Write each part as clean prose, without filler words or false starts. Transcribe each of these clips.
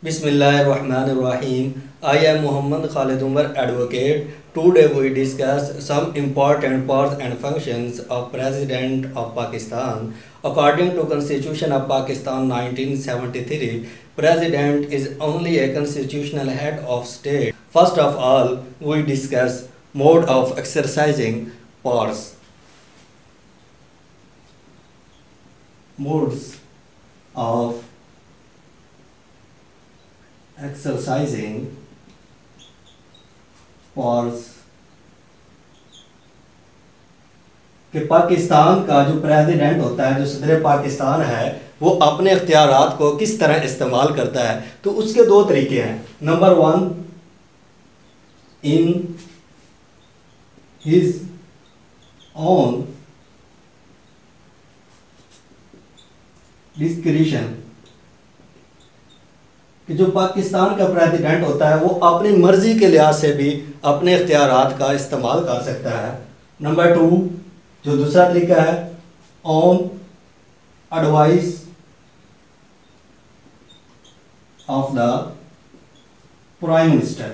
Bismillahirrahmanirrahim. I am Muhammad Khalid Umar, advocate. Today we discuss some important parts and functions of President of Pakistan. According to Constitution of Pakistan 1973, President is only a constitutional head of state. First of all, we discuss mode of exercising powers. Modes of exercising powers कि पाकिस्तान का जो president होता है, जो सदर पाकिस्तान है, वो अपने इख्तियारात को किस तरह इस्तेमाल करता है। तो उसके दो तरीके हैं। Number 1, in his own discretion, कि जो पाकिस्तान का प्रेसिडेंट होता है वो अपनी मर्जी के लिहाज से भी अपने इख्तियारात का इस्तेमाल कर सकता है। नंबर 2, जो दूसरा तरीका है, on advice of the prime minister,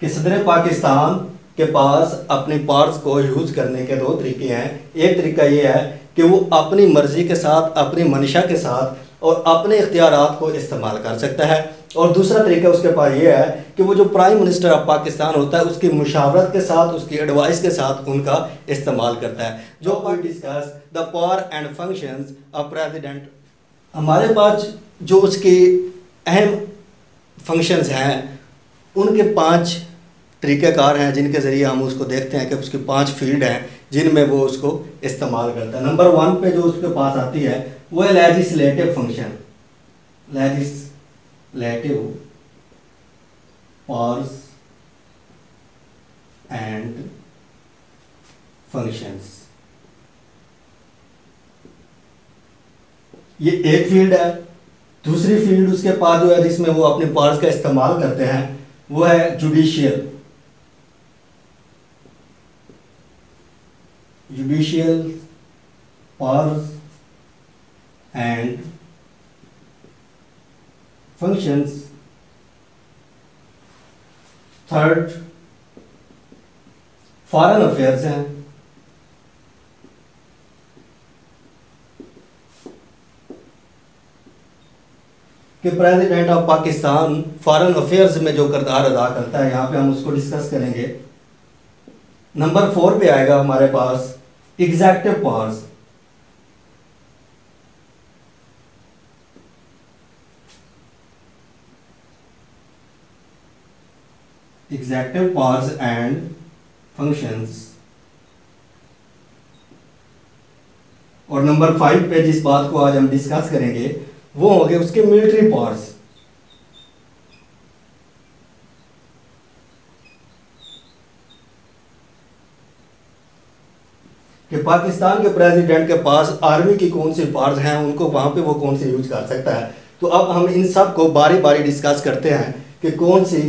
कि सदर पाकिस्तान के पास अपनी पावर्स को यूज करने के दो तरीके हैं। एक तरीका ये है कि वो अपनी मर्जी के साथ, अपनी मंशा के साथ और अपने इख्तियारात को इस्तेमाल कर सकता है, और दूसरा तरीका उसके पास ये है कि वो जो प्राइम मिनिस्टर ऑफ पाकिस्तान होता है उसकी मुशावरत के साथ, उसकी एडवाइस के साथ उनका इस्तेमाल करता है। जो we discuss the power and functions of president, हमारे पास जो उसके अहम फंक्शंस हैं उनके 5 तरीक़ेकार हैं जिनके ज़रिए हम उसको देखते हैं कि उसकी 5 फील्ड हैं जिनमें वो उसको इस्तेमाल करता है। नंबर 1 पे जो उसके पास आती है वो है legislative function, legislative powers and functions. ये एक फील्ड है। दूसरी फील्ड उसके पास जो है जिसमें वो अपने पावर्स का इस्तेमाल करते हैं वो है judicial powers and functions। Third, foreign affairs हैं। कि president of Pakistan foreign affairs में जो किरदार अदा करता है, यहाँ पे हम उसको डिस्कस करेंगे। नंबर 4 पे आएगा हमारे पास executive powers, executive powers and functions. और नंबर 5 पे जिस बात को आज हम डिस्कस करेंगे वो होंगे उसके मिलिट्री पावर्स। कि पाकिस्तान के प्रेसिडेंट के पास आर्मी की कौन सी पावर्स हैं, उनको वहाँ पे वो कौन सी यूज कर सकता है। तो अब हम इन सब को बारी बारी डिस्कस करते हैं कि कौन सी,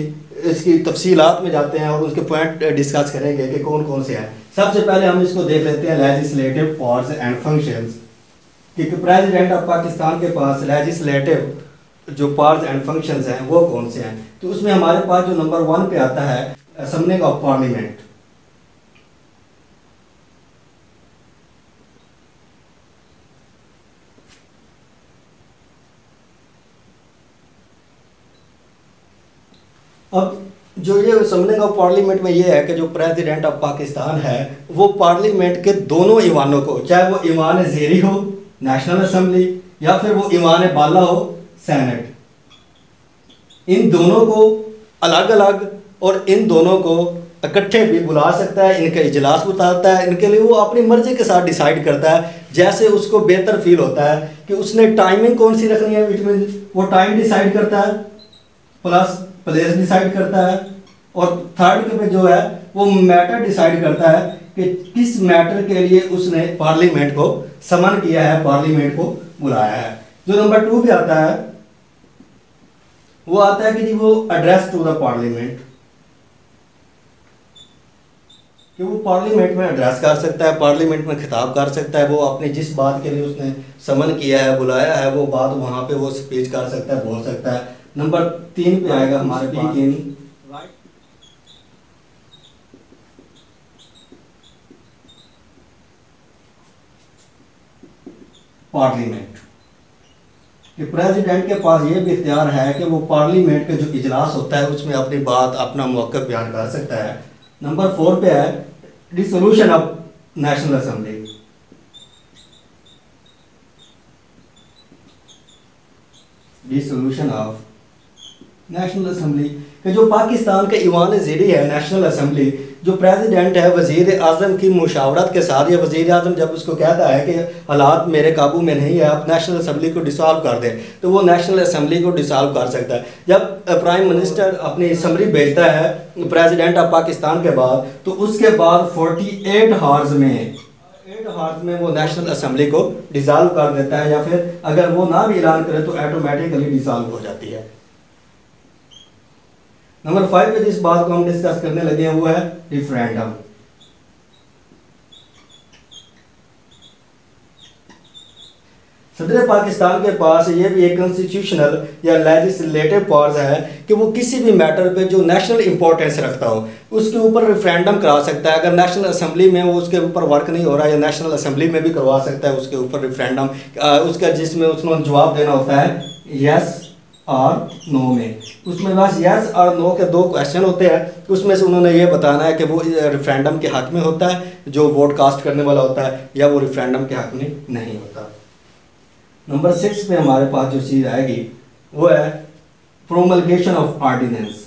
इसकी तफसीलात में जाते हैं और उसके पॉइंट डिस्कस करेंगे कि कौन कौन से हैं। सबसे पहले हम इसको देख लेते हैं लेजिस्लेटिव पावर्स एंड फंक्शंस, कि प्रेसिडेंट ऑफ पाकिस्तान के पास लेजिस्लेटिव जो पावर्स एंड फंक्शंस हैं वो कौन से हैं। तो उसमें हमारे पास जो नंबर 1 पे आता है असम्बलिंग ऑफ पार्लियामेंट। अब जो ये असम्बलिंग ऑफ पार्लियामेंट में ये है कि जो प्रेसिडेंट ऑफ पाकिस्तान है वो पार्लियामेंट के दोनों ईवानों को, चाहे वो ईवान ज़ेरी हो नेशनल असेंबली या फिर वो ईवान बाला हो सेनेट, इन दोनों को अलग अलग और इन दोनों को इकट्ठे भी बुला सकता है, इनके इजलास बुलाता है। इनके लिए वो अपनी मर्जी के साथ डिसाइड करता है जैसे उसको बेहतर फील होता है कि उसने टाइमिंग कौन सी रखनी है, बीच में वो टाइम डिसाइड करता है, प्लस प्लेस डिसाइड करता है, और थर्ड पे जो है वो मैटर डिसाइड करता है कि किस मैटर के लिए उसने पार्लियामेंट को समन किया है, पार्लियामेंट को बुलाया है। जो नंबर 2 पे आता है वो आता है कि जी वो एड्रेस टू द पार्लियामेंट, कि वो पार्लियामेंट में एड्रेस कर सकता है, पार्लियामेंट में खिताब कर सकता है, वो अपनी जिस बात के लिए उसने समन किया है, बुलाया है, वो बात वहाँ पे वो स्पीच कर सकता है, बोल सकता है। नंबर 3 पे आएगा हमारे पास इन पार्लियामेंट, कि प्रेसिडेंट के पास ये भी इख्तियार है कि वो पार्लियामेंट के जो इजलास होता है उसमें अपनी बात, अपना मौक़िफ़ बयान कर सकता है। नंबर 4 पे है dissolution of national assembly. Dissolution of national assembly कि जो पाकिस्तान के ईवान ज़ेरी है नेशनल असेंबली, जो प्रेसिडेंट है वज़ीर आज़म की मुशावरत के साथ, या वज़ीर आज़म जब उसको कहता है कि हालात मेरे काबू में नहीं है, आप नेशनल असेंबली को डिसॉल्व कर दें, तो वो नेशनल असेंबली को डिसॉल्व कर सकता है। जब प्राइम मिनिस्टर अपनी समरी भेजता है प्रेसिडेंट ऑफ पाकिस्तान के बाद, तो उसके बाद 48 हावर्स में वो नेशनल असेंबली को डिसॉल्व कर देता है, या फिर अगर वो ना भी ऐलान करे तो ऑटोमेटिकली डिसॉल्व हो जाती है। नंबर 5 पे जिस बात को हम डिस्कस करने लगे हैं वो है रिफरेंडम। सदर पाकिस्तान के पास ये भी एक कॉन्स्टिट्यूशनल या लेजिस्लेटिव पावर्स है कि वो किसी भी मैटर पे जो नेशनल इंपॉर्टेंस रखता हो उसके ऊपर रेफरेंडम करा सकता है। अगर नेशनल असेंबली में वो उसके ऊपर वर्क नहीं हो रहा, या नेशनल असेंबली में भी करवा सकता है उसके ऊपर रेफरेंडम, उसका जिसमें उसने जवाब देना होता है यस और नो में। उसमें बस यस और नो के 2 क्वेश्चन होते हैं, उसमें से उन्होंने ये बताना है कि वो रेफरेंडम के हक में होता है जो वोट कास्ट करने वाला होता है, या वो रेफरेंडम के हक में नहीं होता। नंबर 6 पे हमारे पास जो चीज़ आएगी वो है promulgation of ordinance.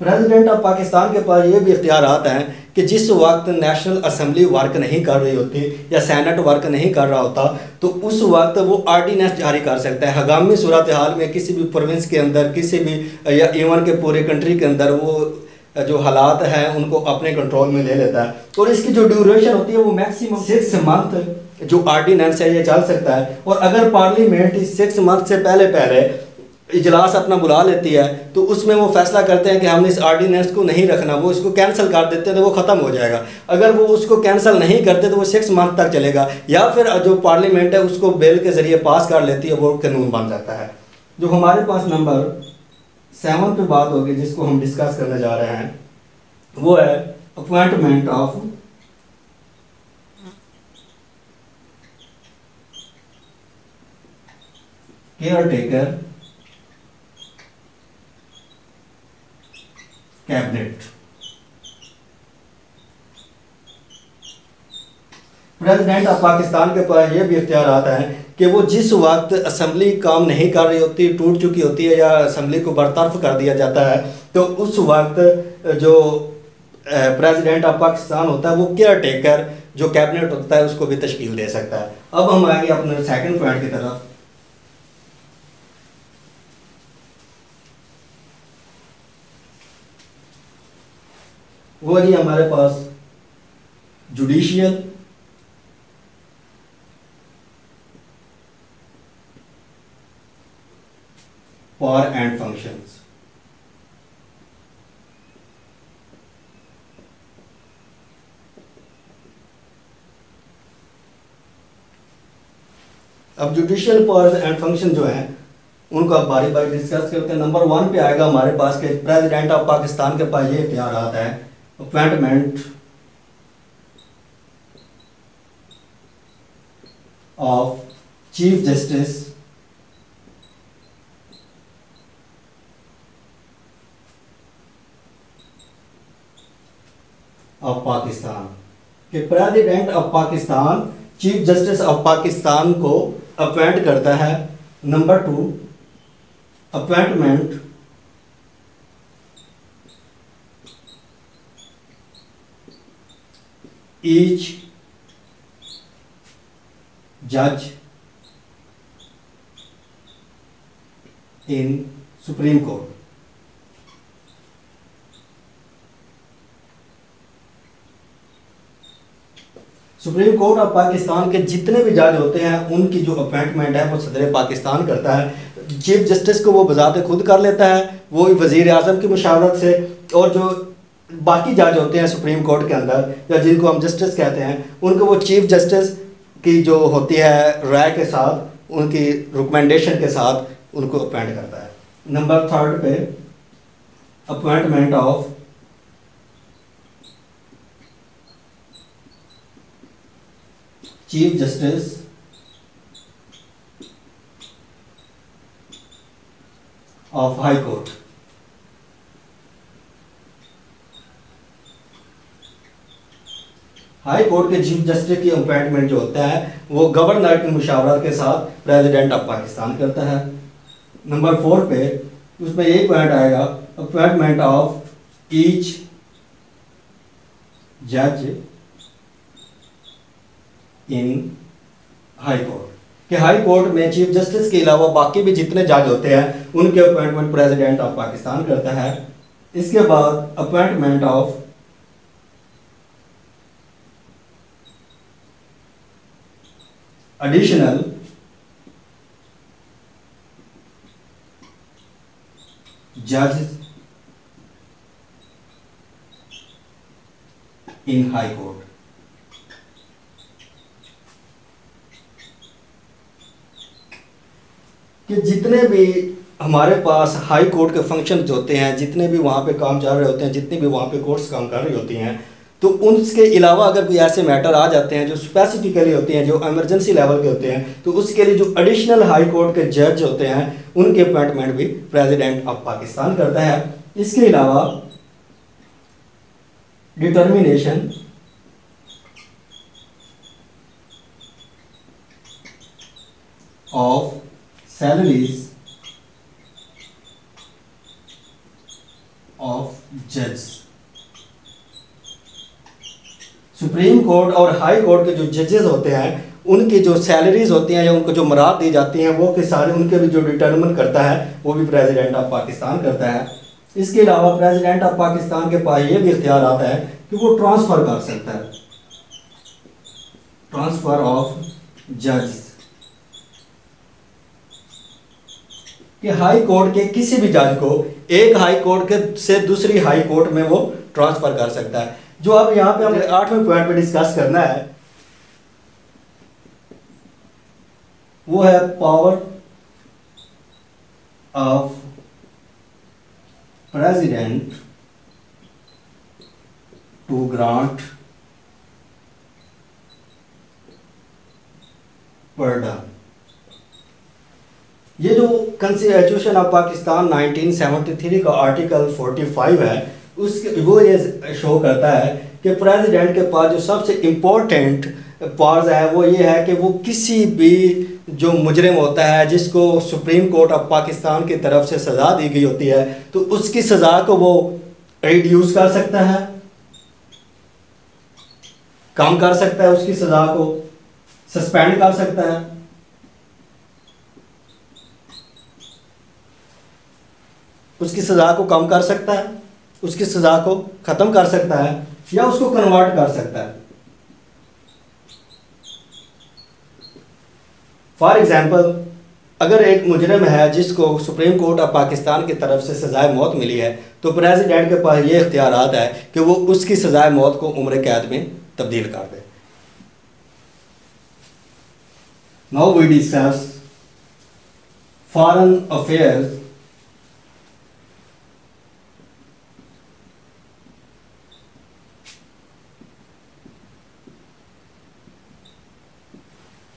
President of Pakistan के पास ये भी इख्तियारात हैं कि जिस वक्त नेशनल असेंबली वर्क नहीं कर रही होती या सेनेट वर्क नहीं कर रहा होता, तो उस वक्त वो ऑर्डिनेंस जारी कर सकता है। हंगामी सूरत हाल में किसी भी प्रोविंस के अंदर, किसी भी या इवन के पूरे कंट्री के अंदर वो जो हालात हैं उनको अपने कंट्रोल में ले लेता है, और इसकी जो ड्यूरेशन होती है वो मैक्सिमम 6 मंथ जो ऑर्डिनेंस है ये चल सकता है। और अगर पार्लियामेंट इस 6 मंथ से पहले इजलास अपना बुला लेती है तो उसमें वो फैसला करते हैं कि हमने इस ऑर्डिनेंस को नहीं रखना, वो इसको कैंसिल कर देते हैं तो वो ख़त्म हो जाएगा। अगर वो उसको कैंसिल नहीं करते तो वो 6 मंथ तक चलेगा, या फिर जो पार्लियामेंट है उसको बिल के ज़रिए पास कर लेती है, वो कानून बन जाता है। जो हमारे पास नंबर 7 पे बात होगी जिसको हम डिस्कस करने जा रहे हैं वो है appointment of care taker cabinet. President of Pakistan के पास ये भी इख्तियार आता है कि वो जिस वक्त असेंबली काम नहीं कर रही होती, टूट चुकी होती है, या असेंबली को बरतरफ कर दिया जाता है, तो उस वक्त जो प्रेसिडेंट ऑफ पाकिस्तान होता है वो केयर टेकर जो कैबिनेट होता है उसको भी तश्कील दे सकता है। अब हम आएंगे अपने सेकंड पॉइंट की तरफ। वो जी हमारे पास जुडिशियल पावर एंड फंक्शंस। अब जुडिशियल पावर्स एंड फंक्शन जो हैं उनको आप बारी बारी डिस्कस करते हैं। नंबर 1 पे आएगा हमारे पास के प्रेसिडेंट ऑफ पाकिस्तान के पास ये इख्तियार आता है appointment of chief justice of Pakistan, कि president of Pakistan chief justice of Pakistan को अपॉइंट करता है। Number 2 appointment each judge in Supreme Court। Supreme Court of Pakistan के जितने भी जज होते हैं उनकी जो अपॉइंटमेंट है वो सदर पाकिस्तान करता है। चीफ जस्टिस को वो बजाते खुद कर लेता है, वो वज़ीर आज़म की मुशावरत से, और जो बाकी जज होते हैं सुप्रीम कोर्ट के अंदर या जिनको हम जस्टिस कहते हैं उनको वो चीफ जस्टिस की जो होती है राय के साथ, उनकी रिकमेंडेशन के साथ उनको अपॉइंट करता है। नंबर 3 पे appointment of chief justice of high court. High court के चीफ जस्टिस की अपॉइंटमेंट जो होता है वो गवर्नर की मुशावरत के साथ प्रेसिडेंट ऑफ पाकिस्तान करता है। नंबर 4 पे उसमें यही पॉइंट आएगा, अपॉइंटमेंट ऑफ ईच जज इन हाई कोर्ट कि हाई कोर्ट में चीफ जस्टिस के अलावा बाकी भी जितने जज होते हैं उनके अपॉइंटमेंट प्रेसिडेंट ऑफ पाकिस्तान करता है। इसके बाद अपॉइंटमेंट ऑफ एडिशनल जज इन हाई कोर्ट कि जितने भी हमारे पास हाई कोर्ट के फंक्शंस होते हैं, जितने भी वहाँ पे काम चल रहे होते हैं, जितनी भी वहाँ पे कोर्ट्स काम कर रही होती हैं, तो उसके अलावा अगर कोई ऐसे मैटर आ जाते हैं जो स्पेसिफिकली होते हैं, जो इमरजेंसी लेवल के होते हैं, तो उसके लिए जो एडिशनल हाई कोर्ट के जज होते हैं उनके अपॉइंटमेंट भी प्रेसिडेंट ऑफ पाकिस्तान करता है। इसके अलावा डिटर्मिनेशन ऑफ सैलरीज ऑफ जज। सुप्रीम कोर्ट और हाई कोर्ट के जो जजेस होते हैं उनकी जो सैलरीज होती हैं या उनको जो मराद दी जाती हैं वो के सारे उनके भी जो डिटर्मिन करता है वो भी प्रेसिडेंट ऑफ पाकिस्तान करता है। इसके अलावा प्रेसिडेंट ऑफ पाकिस्तान के पास ये भी इख्तियार आता है कि वो ट्रांसफ़र कर सकता है, ट्रांसफ़र ऑफ जज, कि हाई कोर्ट के किसी भी जज को एक हाई कोर्ट के से दूसरी हाई कोर्ट में वो ट्रांसफ़र कर सकता है। जो अब यहाँ पे हमें 8वें पॉइंट पे डिस्कस करना है वो है power of president to grant pardon. ये जो कॉन्स्टिट्यूशन ऑफ पाकिस्तान 1973 का आर्टिकल 45 है उसके वो ये शो करता है कि प्रेसिडेंट के पास जो सबसे इम्पोर्टेंट पावर्स है वो ये है कि वो किसी भी जो मुजरिम होता है जिसको सुप्रीम कोर्ट ऑफ पाकिस्तान की तरफ से सज़ा दी गई होती है तो उसकी सज़ा को वो रिड्यूस कर सकता है, कम कर सकता है, उसकी सज़ा को सस्पेंड कर सकता है, उसकी सज़ा को कम कर सकता है, उसकी सज़ा को ख़त्म कर सकता है या उसको कन्वर्ट कर सकता है। फॉर एग्ज़ाम्पल अगर एक मुजरिम है जिसको सुप्रीम कोर्ट ऑफ पाकिस्तान की तरफ से सज़ाए मौत मिली है तो प्रेसिडेंट के पास ये इख्तियारात है कि वो उसकी सज़ाए मौत को उम्र कैद में तब्दील कर दे। Now we discuss foreign affairs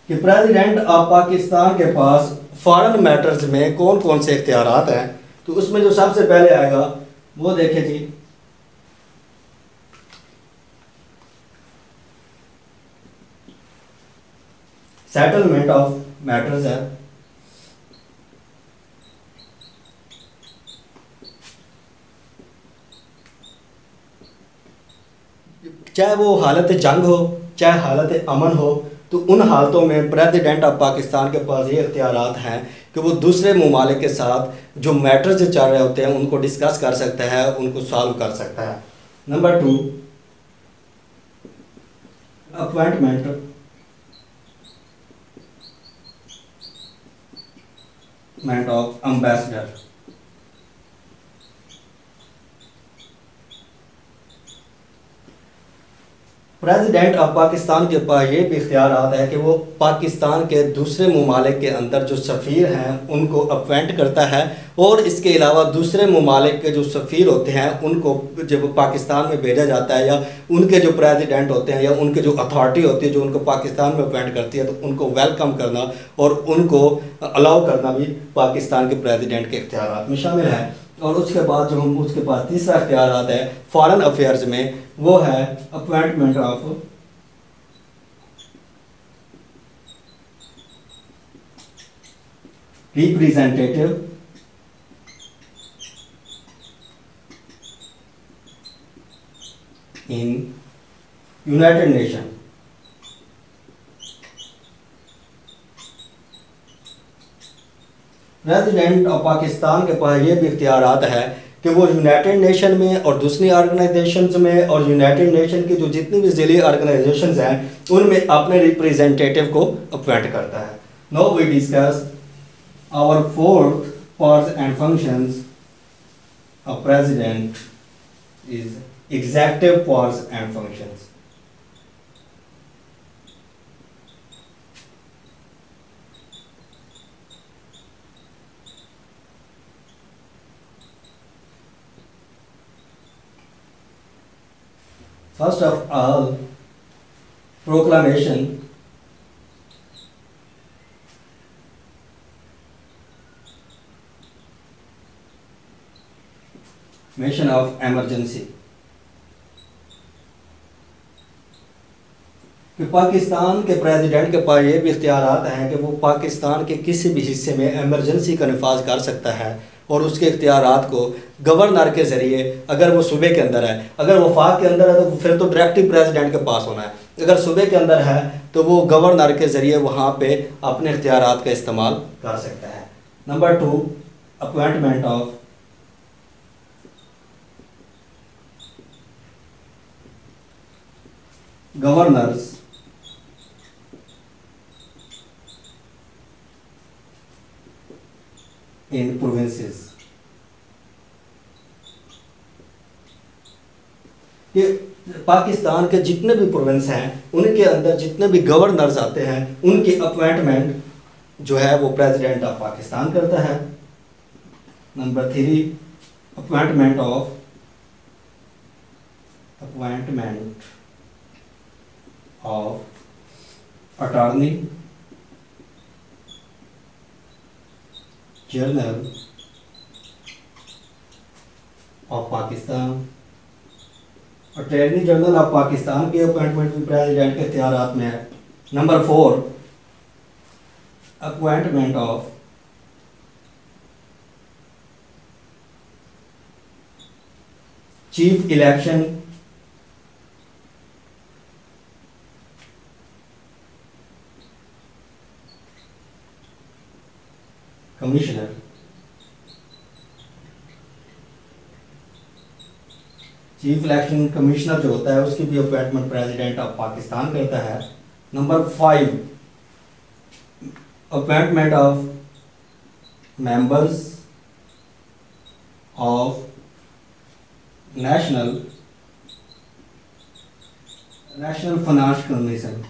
कि प्रेसिडेंट ऑफ पाकिस्तान के पास फॉरेन मैटर्स में कौन कौन से इख्तियारात हैं। तो उसमें जो सबसे पहले आएगा वो देखें जी, सेटलमेंट ऑफ मैटर्स है। चाहे वो हालत जंग हो चाहे हालत अमन हो तो उन हालतों में प्रेसिडेंट ऑफ पाकिस्तान के पास ये इख्तियारात हैं कि वो दूसरे ममालिक के साथ जो मैटर्स जो चल रहे होते हैं उनको डिस्कस कर सकता है, उनको सॉल्व कर सकता है। Number 2, appointment of ambassador. President of Pakistan के पास ये भी इख्तियारात है कि वो पाकिस्तान के दूसरे ममालिक के अंदर जो सफ़ीर हैं उनको अपॉइंट करता है, और इसके अलावा दूसरे ममालिक के जो सफ़ीर होते हैं उनको जब पाकिस्तान में भेजा जाता है, या उनके जो प्रेसिडेंट होते हैं या उनके जो अथॉरिटी होती है जो उनको पाकिस्तान में अपॉइंट करती है, तो उनको वेलकम करना और उनको अलाउ करना भी पाकिस्तान के प्रेसिडेंट के इख्तियारात में शामिल है। और उसके बाद जो हम उसके पास तीसरा इख्तियार है फॉरेन अफेयर्स में, वो है appointment of representative in United nation. President of Pakistan के पास ये भी इख्तियारात है कि वो यूनाइटेड नेशन में और दूसरी ऑर्गेनाइजेशंस में और यूनाइटेड नेशन की जो जितनी भी ज़िली ऑर्गेनाइजेशंस हैं उनमें अपने रिप्रेजेंटेटिव को अपॉइंट करता है। Now we discuss our fourth powers and functions of president is executive powers and functions. First of all, proclamation of emergency। कि पाकिस्तान के प्रेसिडेंट के पास ये भी इख्तियारात हैं कि वो पाकिस्तान के किसी भी हिस्से में एमरजेंसी का नफाज कर सकता है, और उसके इख्तियारात को गवर्नर के ज़रिए, अगर वो सूबे के अंदर है, अगर वफाक के अंदर है तो फिर तो डायरेक्टली प्रेसिडेंट के पास होना है, अगर सूबे के अंदर है तो वो गवर्नर के ज़रिए वहाँ पे अपने इख्तियारात का इस्तेमाल कर सकता है। Number 2, appointment of governors in provinces. कि पाकिस्तान के जितने भी प्रोविंस हैं उनके अंदर जितने भी गवर्नर्स आते हैं उनकी अपॉइंटमेंट जो है वो प्रेसिडेंट ऑफ पाकिस्तान करता है। Number 3, appointment of attorney general of Pakistan. Attorney general of Pakistan की अपॉइंटमेंट भी प्रेसिडेंट के इख्तियारात में है। Number 4, appointment of chief election commissioner. Chief election commissioner जो होता है उसकी भी अपॉइंटमेंट प्रेसिडेंट ऑफ पाकिस्तान करता है। Number 5, appointment of members of national finance commission.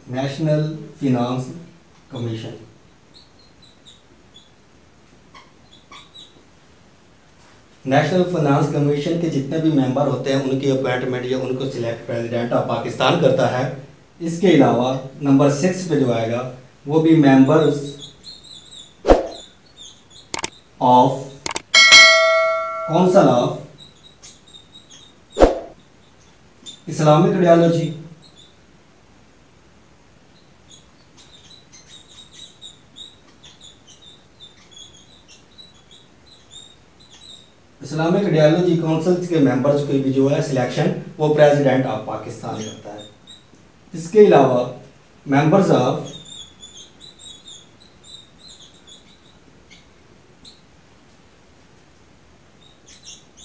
National finance commission. National finance commission के जितने भी मेंबर होते हैं उनकी अपॉइंटमेंट या उनको सिलेक्ट प्रेसिडेंट ऑफ पाकिस्तान करता है। इसके अलावा नंबर 6 पे जो आएगा वो भी members of council of Islamic ideology. Islamic ideology council के मेंबर्स की भी जो है सिलेक्शन वो प्रेसिडेंट ऑफ पाकिस्तान करता है। इसके अलावा members of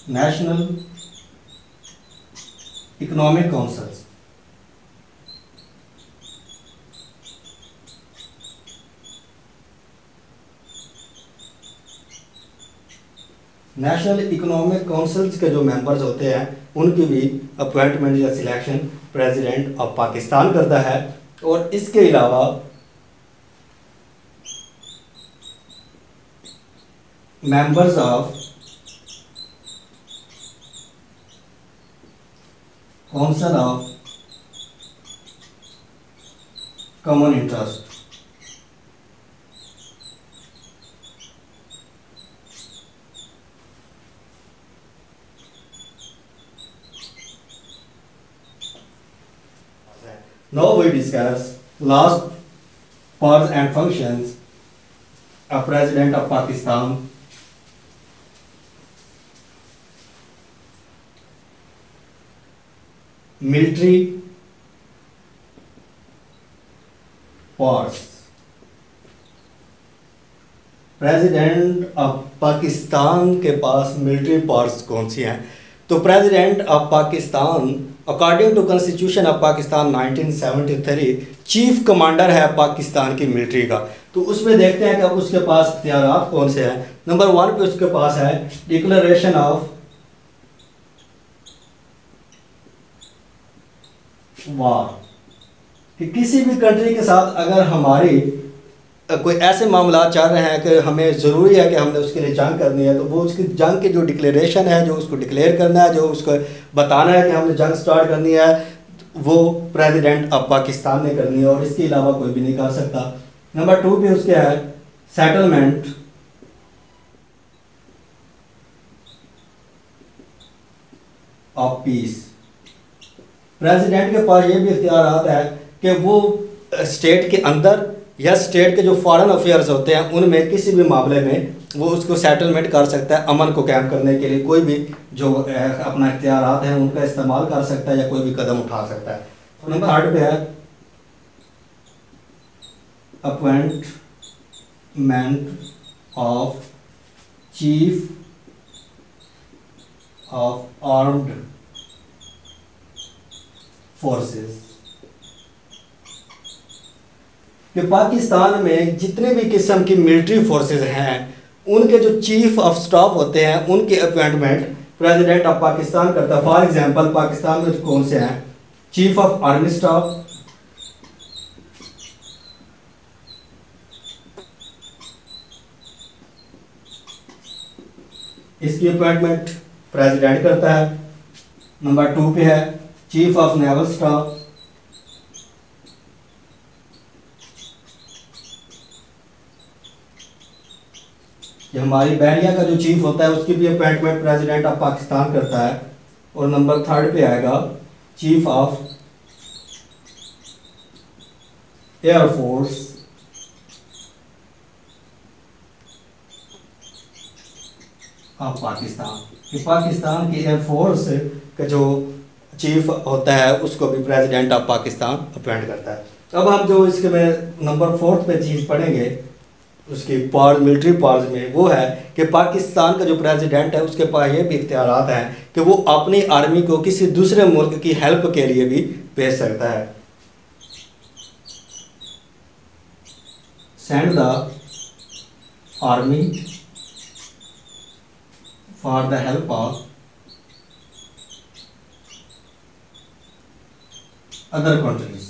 national economic council, national economic councils के जो मेंबर्स होते हैं उनकी भी अपॉइंटमेंट या सिलेक्शन प्रेसिडेंट ऑफ पाकिस्तान करता है। और इसके अलावा members of council of common interest, now we discuss last powers and functions of President of Pakistan. Military powers. President of Pakistan के पास मिलिट्री पावर्स कौन सी हैं? तो president of Pakistan according to constitution of Pakistan 1973 chief commander है पाकिस्तान की military का। तो उसमें देखते हैं कि उसके पास इख्तियारात कौन से हैं। नंबर 1 पे उसके पास है डिक्लेरेशन ऑफ वार, कि किसी भी कंट्री के साथ अगर हमारी कोई ऐसे मामला चल रहे हैं कि हमें ज़रूरी है कि हमने उसके लिए जंग करनी है, तो वो उसकी जंग की जो डिक्लेरेशन है, जो उसको डिक्लेयर करना है, जो उसको बताना है कि हमने जंग स्टार्ट करनी है, वो प्रेसिडेंट ऑफ पाकिस्तान ने करनी है और इसके अलावा कोई भी नहीं कर सकता। नंबर 2 पे उसके है सेटलमेंट ऑफ पीस। प्रेसिडेंट के पास ये भी इख्तियारात है कि वो स्टेट के अंदर या स्टेट के जो फॉरेन अफेयर्स होते हैं उनमें किसी भी मामले में वो उसको सेटलमेंट कर सकता है। अमन को कायम करने के लिए कोई भी जो अपना इख्तियारात हैं उनका इस्तेमाल कर सकता है या कोई भी कदम उठा सकता है। तो नंबर 8 पे है appointment of chief of armed forces, कि पाकिस्तान में जितने भी किस्म की मिलिट्री फोर्सेस हैं उनके जो चीफ ऑफ स्टाफ होते हैं उनके अपॉइंटमेंट प्रेसिडेंट ऑफ पाकिस्तान करता है। फॉर एग्जांपल पाकिस्तान में कौन से हैं? चीफ ऑफ आर्मी स्टाफ, इसकी अपॉइंटमेंट प्रेसिडेंट करता है। नंबर 2 पे है चीफ ऑफ नेवल स्टाफ, ये हमारी बहरिया का जो चीफ होता है उसकी भी अपॉइंटमेंट प्रेसिडेंट ऑफ पाकिस्तान करता है। और नंबर 3 पे आएगा chief of air force of Pakistan, कि पाकिस्तान की एयरफोर्स का जो चीफ होता है उसको भी प्रेसिडेंट ऑफ पाकिस्तान अपॉइंट करता है। अब हम जो इसके में नंबर 4 पे चीज़ पढ़ेंगे उसकी पावर मिलिट्री पावर्स में, वो है कि पाकिस्तान का जो प्रेसिडेंट है उसके पास ये भी इख्तियारात हैं कि वो अपनी आर्मी को किसी दूसरे मुल्क की हेल्प के लिए भी भेज सकता है। Send the army for the help of other countries,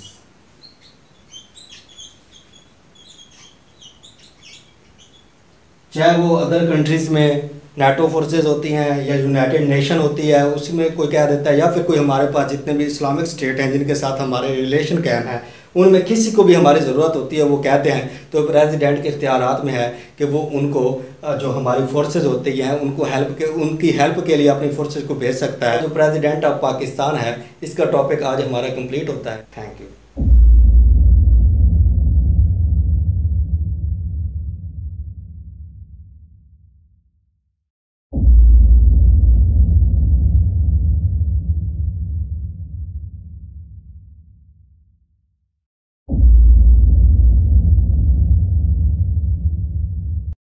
चाहे वो अदर कंट्रीज़ में नाटो फोर्सेस होती हैं या यूनाइटेड नेशन होती है, उसमें कोई कह देता है, या फिर कोई हमारे पास जितने भी इस्लामिक स्टेट हैं जिनके साथ हमारे रिलेशन कायम है उनमें किसी को भी हमारी ज़रूरत होती है वो कहते हैं, तो प्रेसिडेंट के इख्तियारात में है कि वो उनको जो हमारी फोर्सेस होती हैं उनकी हेल्प के लिए अपनी फोर्सेस को भेज सकता है। जो प्रेसिडेंट ऑफ पाकिस्तान है इसका टॉपिक आज हमारा कंप्लीट होता है। Thank you.